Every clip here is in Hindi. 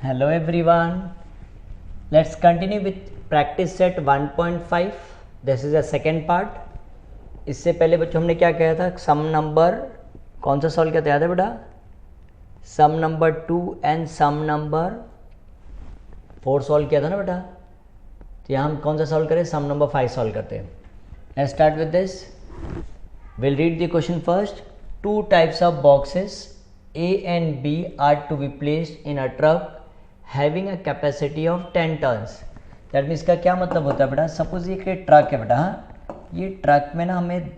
Hello everyone. Let's continue with practice set 1.5. This is the second part. इससे पहले बच्चों हमने क्या किया था, सम नंबर कौन सा सॉल्व किया था याद है बेटा? Sum number 2 and sum number 4 solve किया था ना बेटा. तो यहाँ हम कौन सा सॉल्व करें, सम नंबर 5 सॉल्व करते हैं. Let's start with this. Will read the question first. 2 types of boxes A and B are to be placed in a truck having a capacity of 10 tons. That means का क्या मतलब होता है बेटा, सपोज ये कि ट्रक है बेटा. हाँ, ये ट्रक में ना हमें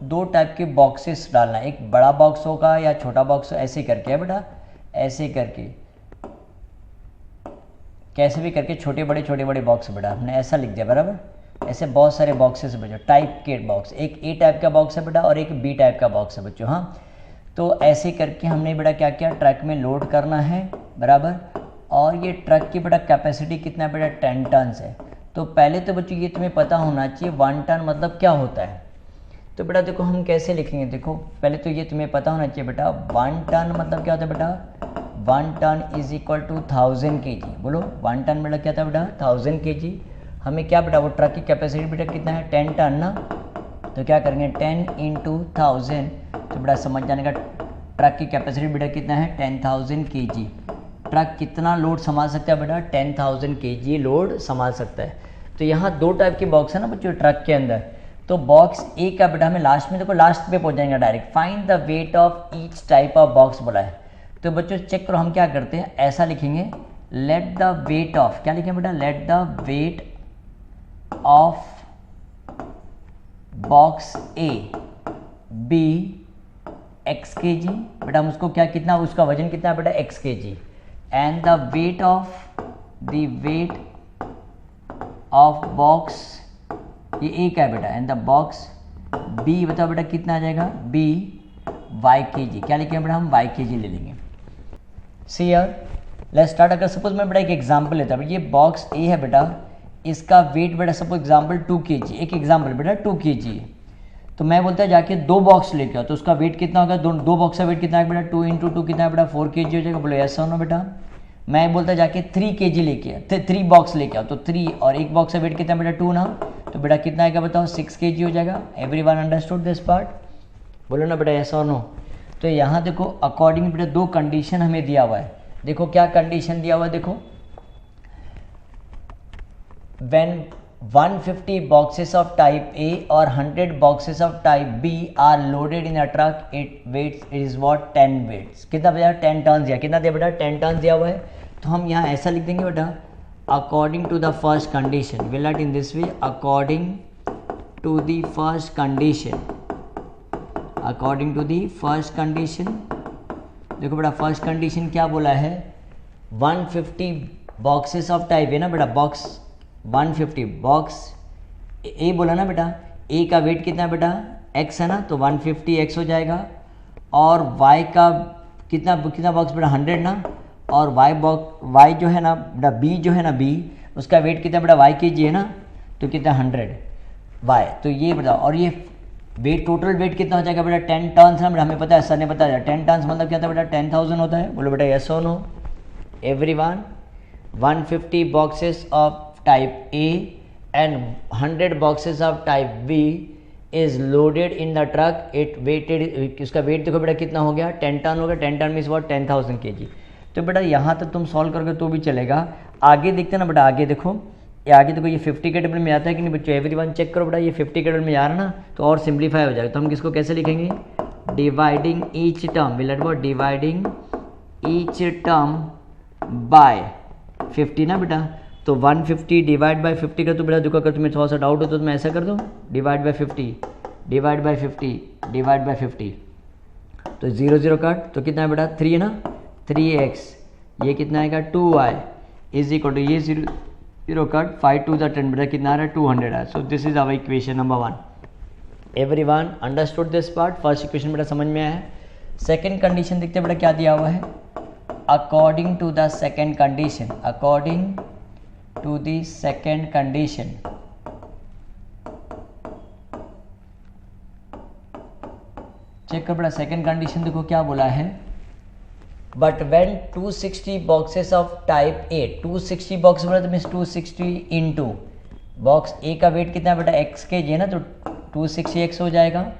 2 टाइप के बॉक्सेस डालना है. एक बड़ा बॉक्स होगा या छोटा बॉक्स, ऐसे करके है बेटा, ऐसे करके कैसे भी करके छोटे बड़े बॉक्स बेटा हमने ऐसा लिख दिया बराबर. ऐसे बहुत सारे बॉक्सेस बच्चों, टाइप के बॉक्स, एक ए टाइप का बॉक्स है बेटा और एक बी टाइप का बॉक्स है बच्चों. हाँ, तो ऐसे करके हमने बेटा क्या किया, ट्रक में लोड करना है बराबर. और ये ट्रक की बेटा कैपेसिटी कितना है बेटा, 10 टन्स है. तो पहले तो बच्चों ये तुम्हें पता होना चाहिए 1 टन मतलब क्या होता है. तो बेटा देखो हम कैसे लिखेंगे, देखो पहले तो ये तुम्हें पता होना चाहिए बेटा 1 टन मतलब क्या होता है बेटा, 1 ton is equal to 1000 kg. बोलो 1 टन बेटा क्या था बेटा, 1000 kg. हमें क्या बेटा, वो ट्रक की कैपेसिटी बेटा कितना है, 10 टन ना. तो क्या करेंगे 10 × 1000. तो बेटा समझ जाने का, ट्रक की कैपेसिटी बेटा कितना है 10,000 kg. ट्रक कितना लोड संभाल सकता है बेटा, 10,000 kg लोड संभाल सकता है. तो यहाँ 2 टाइप के बॉक्स है ना बच्चों ट्रक के अंदर. तो बॉक्स ए का बेटा हमें लास्ट में, देखो लास्ट पे पहुँच जाएंगे direct. Find the weight of each type of box बोला है. तो बच्चों चेक करो हम क्या करते हैं, ऐसा लिखेंगे लेट द वेट ऑफ, क्या लिखेंगे बेटा, let the weight of box A B x kg. बेटा हम उसको क्या, कितना उसका वजन कितना है बेटा, x kg. And the weight of box ये ए का है बेटा, एंड द बॉक्स बी बताओ बेटा कितना आ जाएगा, b y kg. क्या लिखेंगे बेटा, हम y kg ले लेंगे. See here let's start. अगर सपोज मैं बेटा एक एग्जांपल लेता हूँ, ये बॉक्स ए है बेटा, इसका वेट बेटा सपोज एग्जांपल 2 kg, एक एग्जांपल बेटा 2 kg. तो मैं बोलता है जाके 2 बॉक्स लेके आओ, तो उसका वेट कितना होगा, 2 बॉक्स का वेट कितना है बेटा, 2 × 2 कितना है बेटा, 4 kg हो जाएगा. बोलो ऐसा हो ना बेटा. मैं बोलता है जाके 3 kg लेके आओ, 3 बॉक्स लेके आओ, तो 3 और एक बॉक्स का वेट कितना है बेटा 2 ना. तो बेटा कितना आएगा बताओ, 6 kg हो जाएगा. एवरीवन अंडरस्टूड दिस पार्ट, बोलो ना बेटा ऐसा हो नो. तो यहाँ देखो अकॉर्डिंग बेटा 2 कंडीशन हमें दिया हुआ है. देखो क्या कंडीशन दिया हुआ है, देखो when 150 boxes of type A or 100 boxes of type B are loaded in a truck, it weighs is what 10 weights. कितना बजा 10 टन दिया, कितना दिया बेटा 10 टन दिया हुआ है. तो हम यहाँ ऐसा लिख देंगे बेटा according to the first condition, will not in this way, according to the first condition, according to the first condition. देखो बेटा फर्स्ट कंडीशन क्या बोला है, 150 बॉक्सेस ऑफ टाइप है ना बेटा, बॉक्स 150 बॉक्स ए बोला ना बेटा, ए का वेट कितना है बेटा, x है ना, तो 150x हो जाएगा. और y का कितना बॉक्स बेटा 100 ना, और y जो है ना बेटा b जो है ना b, उसका वेट कितना बेटा y kg है ना, तो कितना 100 y. तो ये बताओ, और ये वेट टोटल वेट कितना हो जाएगा बेटा 10 टन्स ना बेटा, हमें पता है सर ने बताया 10 टन्स मतलब क्या था बेटा 10,000 होता है. बोलो बेटा यस और no. Everyone 150 boxes of type A and 100 boxes of type B is loaded in the truck. It weighted, उसका वेट देखो बेटा कितना हो गया, 10 टन हो गया. 10 टन मीन्स व्हाट 10,000 kg. तो बेटा यहाँ तक तुम सॉल्व करोगे तो भी चलेगा. आगे देखते ना बेटा, आगे देखो ये 50 के टेबल में आता है कि नहीं बच्चों, एवरीवन चेक करो बेटा, ये 50 के टेबल में आ रहा है ना, तो और सिंप्लीफाई हो जाएगा. तो हम किसको कैसे लिखेंगे, dividing each term, will not what, dividing each term by 50 ना बेटा. तो 150 डिवाइड बाय 50 का, तो बेटा देखो अगर तुम्हें थोड़ा सा डाउट हो तो तुम ऐसा कर दो, divide by 50 divide by 50 divide by 50. तो 0 0 कट, तो कितना है बेटा 3 है ना, 3x. ये कितना आएगा 2y इज इक्वल टू, ये 0 0 कट, 5 2 10 बेटा कितना आ रहा है 200 है. So this is our equation number 1. Everyone understood this part. First equation बेटा समझ में आया है. सेकेंड कंडीशन देखते बेटा क्या दिया हुआ है, according to the second condition, according to the second condition, check कर बेटा सेकेंड कंडीशन देखो क्या बोला है, but when 260 boxes of type A, 260 box बोला तो मीन्स 260 इंटू बॉक्स ए का वेट कितना है बेटा, x के जी है ना, तो 260x हो जाएगा.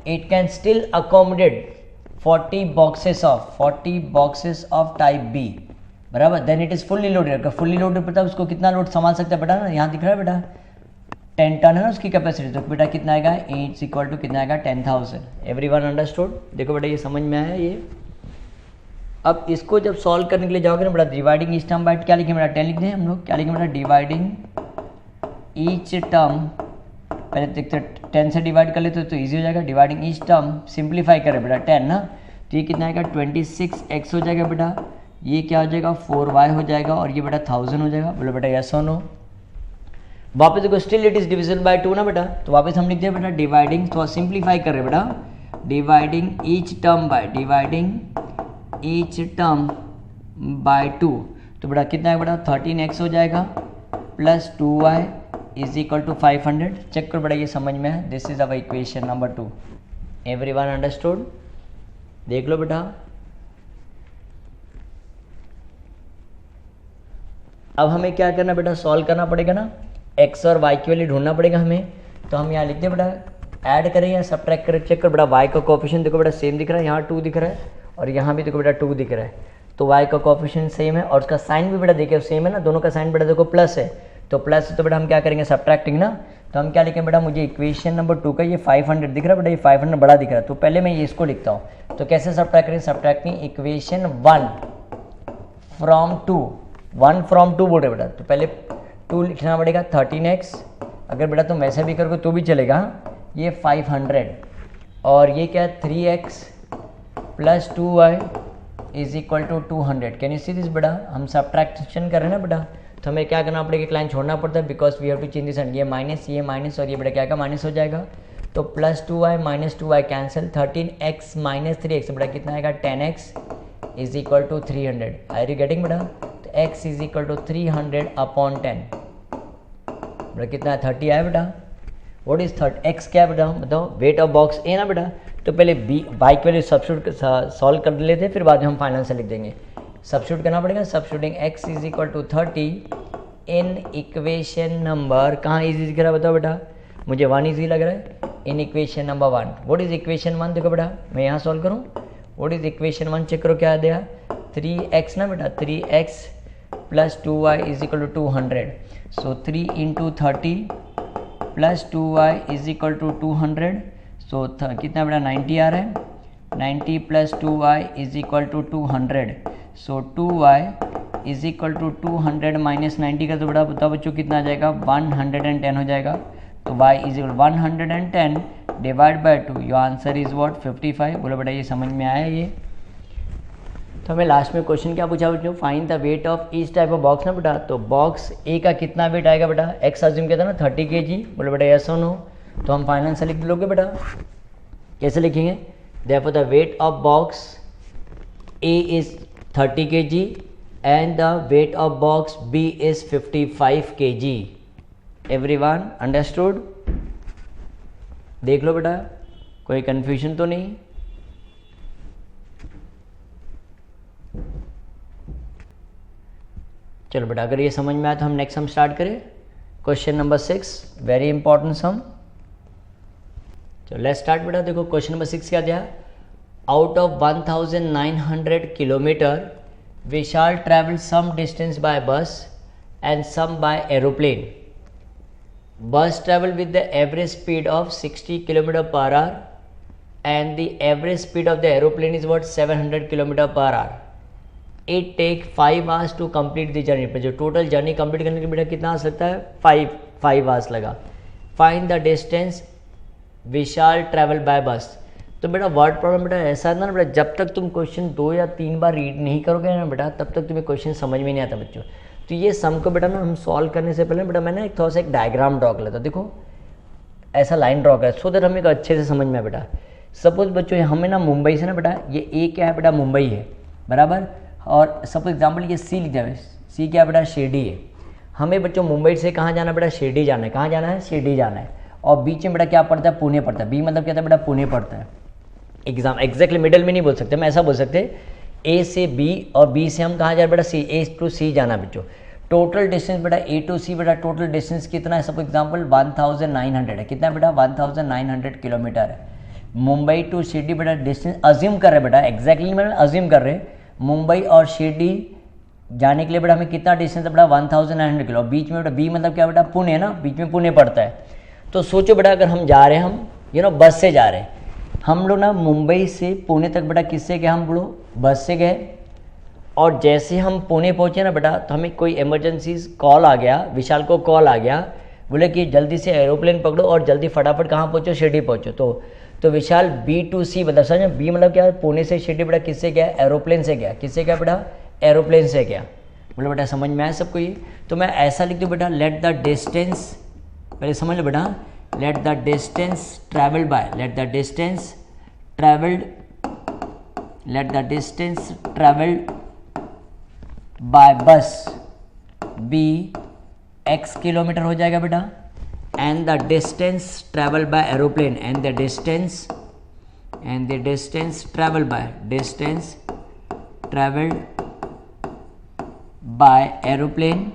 It can still accommodate 40 boxes of type B, बराबर. Then it is fully loaded. अगर फुल्ली लोडेड पता है उसको कितना लोड संभाल सकता है बेटा ना, यहाँ दिख रहा है बेटा 10 टन है ना उसकी कैपेसिटी, तो बेटा कितना आएगा, इट्स इक्वल टू कितना आएगा 10,000. Everyone understood. देखो बेटा ये समझ में आया ये. अब इसको जब सॉल्व करने के लिए जाओगे ना बेटा, डिवाइडिंग ईच टर्म बाय क्या लिखेंगे बेटा, 10 लिख दें हम लोग. क्या लिखेंगे बेटा, डिवाइडिंग ईच टर्म, पहले देखते 10 से डिवाइड कर लेते तो ईजी हो जाएगा. डिवाइडिंग ईच टर्म सिंप्लीफाई करें बेटा 10 ना, तो ये कितना आएगा 26x हो जाएगा बेटा. ये क्या हो जाएगा 4y हो जाएगा, और ये बेटा 1000 हो जाएगा. बोलो बेटा यस और नो. वापस देखो still it is division bye 2 ना बेटा, तो वापस हम लिख दिया बेटा डिवाइडिंग, थोड़ा सिंप्लीफाई कर रहे बेटा, डिवाइडिंग ईच टर्म बाय 2. तो बेटा कितना है बेटा 13x हो जाएगा plus 2y is equal to 500. Check करो बेटा ये समझ में है. This is our equation number 2. Everyone understood. देख लो बेटा. अब हमें क्या करना बेटा, सॉल्व करना पड़ेगा ना, x और y की वैल्यू ढूंढना पड़ेगा हमें. तो हम यहाँ लिख दें बेटा, ऐड करें या सब्ट्रैक्ट करें. चेक कर बेटा y का कोएफिशिएंट देखो बेटा सेम दिख रहा है, यहाँ 2 दिख रहा है और यहाँ भी देखो बेटा 2 दिख रहा है. तो y का कोएफिशिएंट सेम है और उसका साइन भी बेटा देखिए सेम है ना, दोनों का साइन बेटा देखो प्लस है. तो प्लस तो बेटा हम क्या करेंगे सब्ट्रैक्टिंग ना, तो हम क्या लिखेंगे बेटा, मुझे इक्वेशन नंबर 2 का ये 500 दिख रहा है बेटा, ये 500 बड़ा दिख रहा है, तो पहले मैं ये इसको लिखता हूँ. तो कैसे सब्ट्रैक्ट करेंगे, सब्ट्रैक्टिंग इक्वेशन 1 फ्रॉम 2, 1 फ्रॉम 2 बोल रहे बेटा, तो पहले 2 लिखना पड़ेगा 13x. अगर बेटा तुम वैसे भी करोगे तो भी चलेगा. ये 500 और ये क्या है 3x plus 2y is equal to 200. Can you see this बेटा, हम सब्ट्रैक्शन कर रहे हैं ना बेटा, तो हमें क्या करना पड़ेगा, एक लाइन छोड़ना पड़ता है because we have to change this end. ये माइनस और ये बेटा क्या का माइनस हो जाएगा. तो plus 2y minus 2y cancel, 13x minus 3x बेटा कितना आएगा 10x is equal to 300. Are you getting बेटा. तो x is equal to 300 upon 10 बेटा कितना है 30 आया बेटा. व्हाट इज x क्या है बेटा बताओ, वेट ऑफ बॉक्स ए ना बेटा. तो पहले बाई के वैल्यू सब्स्टिट्यूट सॉल्व कर लेते हैं, फिर बाद में हम फाइनल से लिख देंगे. सब्स्टिट्यूट करना पड़ेगा. Substituting x is equal to 30 in equation number, कहाँ इजी दिख रहा है बताओ बेटा, मुझे 1 इजी लग रहा है. इन equation number 1. What is equation 1 देखो बेटा, मैं यहाँ सॉल्व करूँ. व्हाट इज इक्वेशन 1 चेक करो क्या दिया, 3x ना बेटा, 3x plus 2y is equal to 200. So 3 into 30 plus 2y is equal to 200. So कितना बेटा 90 आ रहा है. 90 plus 2y is equal to 200. So 2y is equal to 200 minus 90 का तो बेटा बताओ बच्चों कितना आ जाएगा 110 हो जाएगा. तो y is equal 110 divide by 2, your answer is what 55. बोलो बेटा ये समझ में आया ये. तो हमें लास्ट में क्वेश्चन क्या पूछा बच्चों, find the weight of each type of box ना बेटा. तो बॉक्स ए का कितना वेट आएगा बेटा, एक्स अज्यूम किया था ना 30 kg. बोलो बेटा यस और नो. तो हम फाइनल से लिख लोगे बेटा, कैसे लिखेंगे, therefore the weight of box A is 30 kg and the weight of box B is 55 kg. Everyone understood. देख लो बेटा कोई कंफ्यूजन तो नहीं. चलो बेटा अगर ये समझ में आया तो हम नेक्स्ट हम स्टार्ट करें. क्वेश्चन नंबर 6 वेरी इंपॉर्टेंट सम. चलो लेट्स स्टार्ट बेटा. देखो क्वेश्चन नंबर 6 क्या दिया, out of 1900 kilometre we shall travel some distance by bus and some by aeroplane. Bus travel with the average speed of 60 kilometre per hour and the average speed of the aeroplane is what 700 kilometre per hour. It take 5 hours to complete the journey. पर जो टोटल जर्नी कंप्लीट करने के बेटा कितना आ सकता है 5 आवर्स लगा. Find the distance we shall travel by bus. तो बेटा वर्ड प्रॉब्लम बेटा ऐसा है ना बेटा, जब तक तुम क्वेश्चन 2 या 3 बार रीड नहीं करोगे ना बेटा तब तक तुम्हें क्वेश्चन समझ में नहीं आता बच्चों. तो ये सम को बेटा ना हम सॉल्व करने से पहले बेटा मैंने एक थोड़ा सा एक डायग्राम ड्रॉ कर लेता. देखो ऐसा लाइन ड्रॉ कर सो दैट हमें अच्छे से समझ में आए बेटा. सपोज बच्चों हमें ना मुंबई से ना बेटा ये ए क्या है बेटा मुंबई है बराबर, और सपोज एग्जाम्पल ये सी लिख जाए, सी क्या बेटा शिरडी है. हमें बच्चों मुंबई से कहाँ जाना बेटा शिरडी जाना है. कहाँ जाना है शिरडी जाना है. और बीच में बेटा क्या पड़ता है पुणे पड़ता है. बी मतलब क्या था बेटा पुणे पड़ता है. एग्जैक्टली मिडल में नहीं बोल सकते, मैं ऐसा बोल सकते ए से बी और बी से हम कहाँ जा रहे बेटा, सी, ए टू सी जाना बच्चों। टोटल डिस्टेंस बेटा ए टू सी बेटा टोटल डिस्टेंस कितना है, सपोज एग्जांपल 1900 है, कितना बेटा 1900 किलोमीटर है। मुंबई टू शिरडी बेटा डिस्टेंस अज्यूम कर रहे बेटा, एग्जैक्टली मैंने अज्यूम कर रहे, मुंबई और शिरडी जाने के लिए बेटा हमें कितना डिस्टेंस है बेटा 1900 किलो। बीच में बेटा बी मतलब क्या बेटा, पुणे ना, बीच में पुणे पड़ता है। तो सोचो बेटा अगर हम जा रहे हैं, हम बस से जा रहे हैं, हम लोग ना मुंबई से पुणे तक बेटा किससे गए, हम लोग बस से गए। और जैसे हम पुणे पहुंचे ना बेटा, तो हमें कोई इमरजेंसी कॉल आ गया, विशाल को कॉल आ गया, बोले कि जल्दी से एरोप्लेन पकड़ो और जल्दी फटाफट कहाँ पहुंचो, शिरडी पहुंचो। तो विशाल बी टू सी मतलब समझ, बी मतलब क्या, पुणे से शिरडी बेटा किससे गया, एरोप्लेन से गया। किससे गया बेटा, एरोप्लेन से गया। बोले बेटा समझ में आया सबको ये। तो मैं ऐसा लिख दूँ बेटा, लेट द डिस्टेंस, पहले समझ लो बेटा, let the distance travelled bye, let the distance travelled, let the distance travelled bye बस बी x किलोमीटर हो जाएगा बेटा, and the distance travel by aeroplane, and the distance travel by, distance travelled bye aeroplane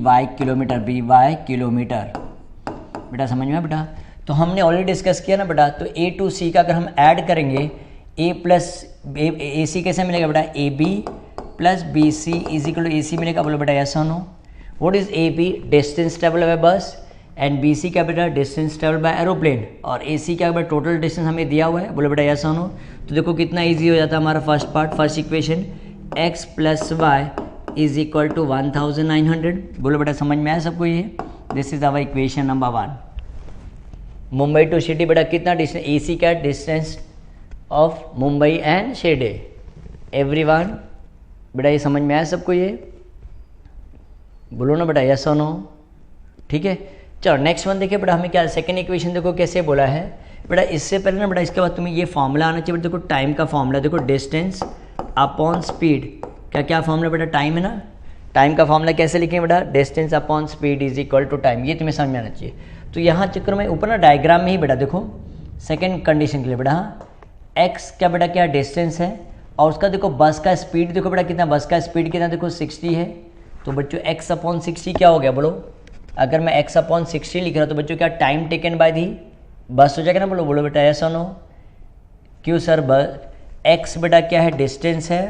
by kilometre, by kilometre. बेटा समझ में बेटा, तो हमने ऑलरेडी डिस्कस किया ना बेटा। तो ए टू सी का अगर हम ऐड करेंगे, ए प्लस ए सी कैसे मिलेगा बेटा, A B plus B C is equal to A C मिलेगा। बोलो बेटा यस और no. What is A B, distance travel by bus, and B C क्या बेटा, डिस्टेंस ट्रेवल बाय एरोप्लेन, और ए सी क्या बेटा, टोटल डिस्टेंस हमें दिया हुआ है। बोलो बेटा यस और नो। तो देखो कितना ईजी हो जाता है हमारा first part, first equation, x plus y is equal to 1900। बोलो बेटा समझ में आया सबको ये। This is our equation number 1। Mumbai to Shirdi बेटा कितना डिस्टेंस, ए सी का distance of Mumbai and Shirdi. Everyone बेटा ये समझ में आया सबको ये, बोलो ना बेटा यस और नो। ठीक है, चलो नेक्स्ट वन देखिए बेटा, हमें क्या सेकंड इक्वेशन देखो कैसे बोला है बेटा। इससे पहले ना बेटा, इसके बाद तुम्हें ये फॉर्मूला आना चाहिए बेटा। देखो टाइम का फॉर्मूला, देखो डिस्टेंस अपॉन स्पीड, क्या फॉर्मूला बेटा, टाइम है ना। टाइम का फॉर्मूला कैसे लिखें बेटा, distance upon speed is equal to time. ये तुम्हें समझ में आना चाहिए। तो यहाँ चक्कर में ऊपर ना डायग्राम में ही बेटा देखो, सेकंड कंडीशन के लिए बेटा, एक्स क्या बेटा, क्या डिस्टेंस है, और उसका देखो बस का स्पीड देखो बेटा कितना, बस का स्पीड कितना देखो 60 है। तो बच्चों एक्स अपॉन 60 क्या हो गया, बोलो। अगर मैं एक्स अपॉन 60 लिख रहा हूँ तो बच्चों क्या टाइम टेकन बाय दी बस हो जाएगा ना। बोलो बेटा ऐसा नो, क्यों सर, एक्स बेटा क्या है, डिस्टेंस है,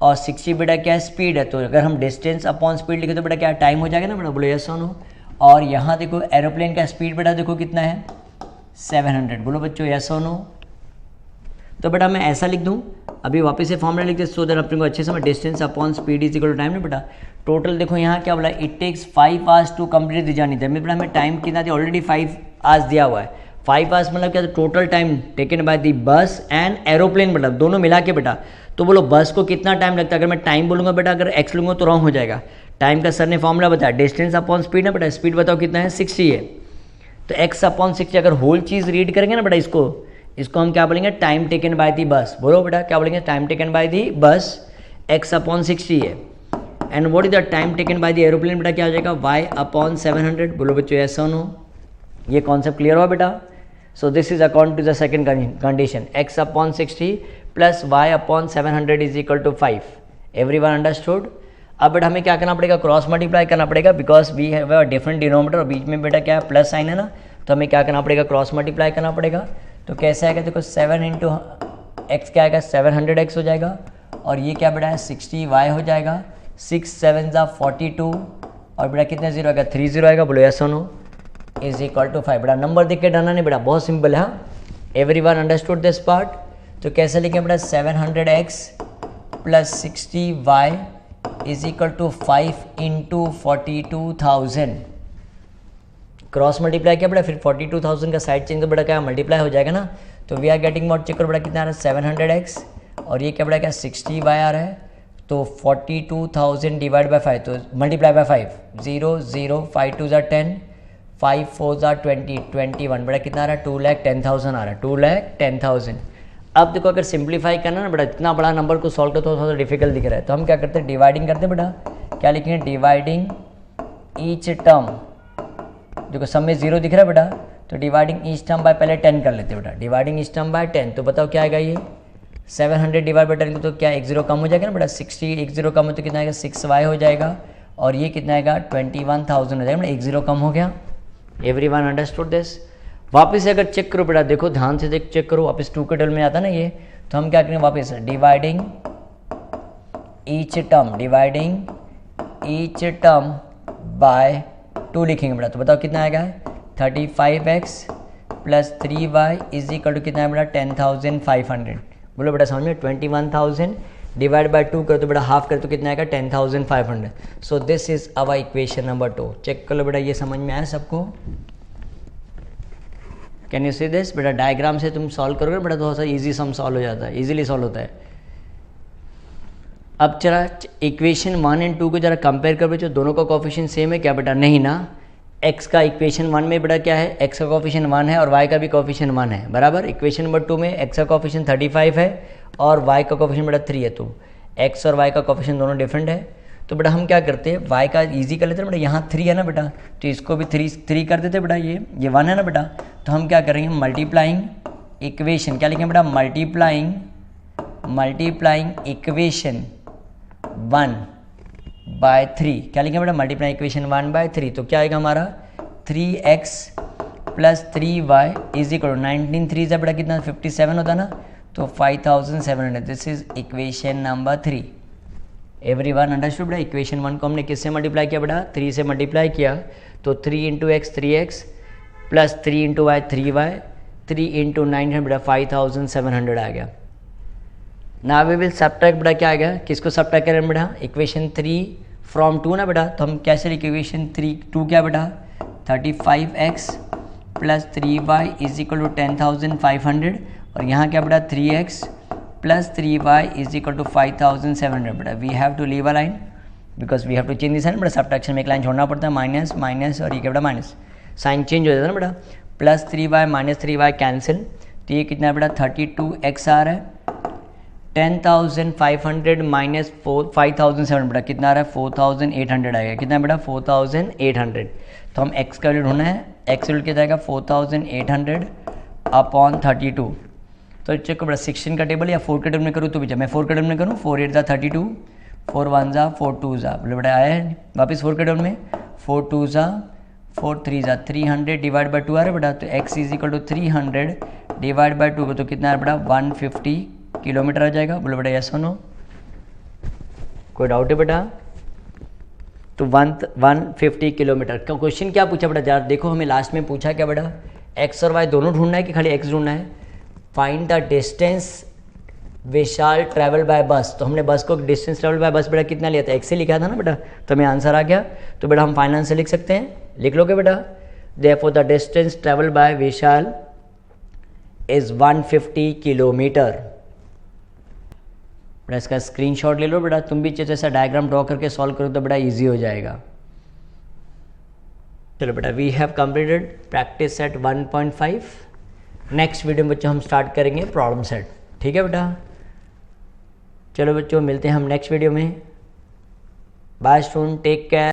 और 60 बेटा क्या है, स्पीड है। तो अगर हम डिस्टेंस अपॉन स्पीड लिखे तो बेटा क्या टाइम हो जाएगा ना बेटा। बोलो यस और नो। और यहाँ देखो एरोप्लेन का स्पीड बेटा देखो कितना है, 700। बोलो बच्चों यस और नो। तो बेटा मैं ऐसा लिख दूँ, अभी वापस से फॉर्मूला लिख दे, सो दैट अपने को अच्छे से, distance upon speed is equal to time ना बेटा। टोटल देखो यहाँ क्या बोला, it takes 5 hours to complete the journey. That बेटा हमें टाइम कितना दिया, ऑलरेडी 5 आवर्स दिया हुआ है। 5 आवर्स मतलब क्या, total time taken by the बस एंड एरोप्लेन बेटा, दोनों मिला के बेटा। तो बोलो बस को कितना टाइम लगता है, अगर मैं टाइम बोलूँगा बेटा, अगर एक्स लूँगा तो रॉन्ग हो जाएगा। टाइम का सर ने फॉर्मूला बताया, डिस्टेंस अपॉन स्पीड ना बेटा, स्पीड बताओ कितना है, 60 है। तो एक्स अपॉन 60, अगर होल चीज़ रीड करेंगे ना बेटा, इसको हम क्या बोलेंगे, टाइम टेकन बाय दी बस। बोलो बेटा क्या बोलेंगे, टाइम टेकन बाय दी बस, एक्स अपॉन 60 है। And what is the time taken by the aeroplane बेटा, क्या हो जाएगा, वाई अपॉन 700। बोलो बच्चों ऐसा नो। ये कॉन्सेप्ट क्लियर हुआ बेटा। So this is according to the second condition, x upon 60 plus y upon 700 is equal to 5। Everyone understood. अब बेटा हमें क्या करना पड़ेगा, क्रॉस मल्टीप्लाई करना पड़ेगा, because we have a different denominator, और बीच में बेटा क्या है, प्लस साइन है ना। तो हमें क्या करना पड़ेगा, क्रॉस मल्टीप्लाई करना पड़ेगा। तो कैसे आएगा, देखो 7 इंटू एक्स क्या आएगा, 700x हो जाएगा, और ये क्या बेटा है, 60y हो जाएगा। 6 7 42, और बेटा कितने जीरो आएगा, 3 0 आएगा। बोलो यस और नो। Is equal to 5। बेटा नंबर देख के डरना नहीं बेटा, बहुत सिंपल है। Everyone understood this part. तो कैसे लिखें बेटा, 700x plus 60y is equal to 5 into 42,000। Cross multiply किया बेटा, फिर 42,000 का साइड चेंज तो बेटा क्या मल्टीप्लाई हो जाएगा ना। तो we are getting what, check करो बेटा कितना आ रहा है, 700x, और ये क्या बेटा क्या 60y आ रहा है। तो 42,000 डिवाइड बाय 5, तो मल्टीप्लाई बाय 5, 0 0 5 2 ज़ा 10, 5 4 ज़ा 20, 21 बेटा कितना आ रहा है, 2,10,000 आ रहा है, 2,10,000। अब देखो अगर सिंप्लीफाई करना ना बेटा, इतना बड़ा नंबर को सॉल्व करते हो थोड़ा सा डिफिकल्ट दिख रहा है, तो हम क्या करते हैं, डिवाइडिंग करते हैं बेटा। क्या लिखेंगे, डिवाइडिंग ईच टर्म। देखो सब में 0 दिख रहा है बेटा, तो डिवाइडिंग ईच टर्म बाय पहले 10 कर लेते बेटा, डिवाइडिंग ईच टर्म बाय 10, तो बताओ क्या आएगा ये 700 डिवाइड बाय 10, तो क्या एक जीरो कम हो जाएगा ना बेटा, 60 एक जीरो कम हो तो कितना आएगा 6y हो जाएगा, और ये कितना आएगा 21,000 हो जाएगा, एक जीरो कम हो गया। Everyone understood this. वापस से अगर चेक करो बेटा, देखो ध्यान से चेक करो, वापस 2 के टेबल में आता ना ये, तो हम क्या करेंगे वापस dividing each term, dividing each term by 2 लिखेंगे बेटा, तो बताओ कितना आएगा 35x plus 3y is equal to कितना है बेटा 10,500। बोलो बेटा समझ में, 21,000 डिवाइड बाय 2 करो तो बेटा हाफ करो तो कितना आएगा 10,500। So this is our equation number 2। Check कर लो बेटा, ये समझ में आया सबको? Can you see this? बेटा डायग्राम से तुम सॉल्व करोगे बेटा थोड़ा सा इजी सम सॉल्व हो जाता है, इजीली सॉल्व होता है। अब जरा इक्वेशन 1 और 2 को जरा कंपेयर कर बच्चों, दोनों का कोफिशिएंट सेम है क्या बेटा? नहीं ना, x का इक्वेशन 1 में बेटा क्या है, x का कोफिशिएंट 1 है और y का भी कोफिशिएंट 1 है, बराबर। इक्वेशन नंबर 2 में x का कोफिशिएंट 35 है और y का कोफिशिएंट बेटा 3 है, तो x और y का कोफिशिएंट दोनों डिफरेंट है। तो बेटा हम क्या करते हैं, y का इजी कर लेते हैं बेटा, यहाँ 3 है ना बेटा, तो इसको भी 3 कर देते बेटा, ये 1 है ना बेटा, तो हम क्या करेंगे मल्टीप्लाइंग इक्वेशन, क्या लिखेंगे बेटा मल्टीप्लाइंग इक्वेशन 1 बाय 3, क्या लिखेंगे बेटा मल्टीप्लाई इक्वेशन 1 बाय 3, तो क्या आएगा हमारा 3x plus 3y is equal to 19 3 से बेटा कितना 57 होता ना, तो 5,700। This is equation number 3। Everyone understood बेटा? इक्वेशन 1 को हमने किससे मल्टीप्लाई किया बेटा 3 से मल्टीप्लाई किया, तो 3 into x 3x plus 3 into y 3y, 3 into 900 बेटा 5,700 आ गया। ना वी विल सब्ट्रैक्ट बेटा, क्या आ गया, किसको सब्ट्रैक्ट करें बेटा, इक्वेशन 3 फ्रॉम 2 ना बेटा, तो हम कैसे लिखे इक्वेशन 2 क्या बेटा 35x plus 3y is equal to 10,500, और यहाँ क्या बेटा 3x plus 3y is equal to 5,700 बेटा। We have to leave a line because we have to change this sign बेटा, सब्ट्रैक्शन में एक लाइन छोड़ना पड़ता है, माइनस माइनस और ये क्या बेटा माइनस, साइन चेंज हो जाता है ना बेटा, plus 3y minus 3y cancel, तो ये कितना बेटा 32x आ रहा है, 10,500 माइनस 5,700 बेटा कितना आ रहा है 4,800 आएगा, कितना बेटा 4,800। तो हम x का वैल्यू ढूंढना है, x वैल्यू कितना आएगा 4,800 अपॉन 32। तो चेक बेटा 16 का टेबल या 4 के टेबल में करूँ तो भी, मैं 4 के टेबल में करूँ, 4 8 ज़ा 32, 4 1 ज़ा 4 2 ज़ा, बोले बेटा आया है वापस 4 के टेबल में, 4 2 ज़ा 4 3 ज़ा 300 डिवाइड बाई 2 आ रहा है बेटा, तो x is equal to 300 divide by 2 तो कितना आ रहा है बेटा 150 किलोमीटर आ जाएगा। बोलो बेटा यस और नो, कोई डाउट है बेटा? तो 150 किलोमीटर का क्वेश्चन क्या पूछा बेटा, जरा देखो हमें लास्ट में पूछा क्या बेटा, x और y दोनों ढूंढना है कि खाली x ढूंढना है। Find the distance Vishal travel by bus, तो हमने बस को डिस्टेंस ट्रैवल बाय बस बेटा कितना लिया था, x से लिखा था ना बेटा, तो हमें आंसर आ गया। तो बेटा हम फाइनल से लिख सकते हैं, लिख लोगे बेटा, therefore the distance travel by Vishal is 150 kilometre. बेटा इसका स्क्रीनशॉट ले लो बेटा, तुम भी जैसा डायग्राम ड्रॉ करके सॉल्व करो तो बेटा इजी हो जाएगा। चलो बेटा we have completed practice set 1.5। Next video में बच्चों हम स्टार्ट करेंगे प्रॉब्लम सेट, ठीक है बेटा? चलो बच्चों मिलते हैं हम नेक्स्ट वीडियो में। Bye student, take care.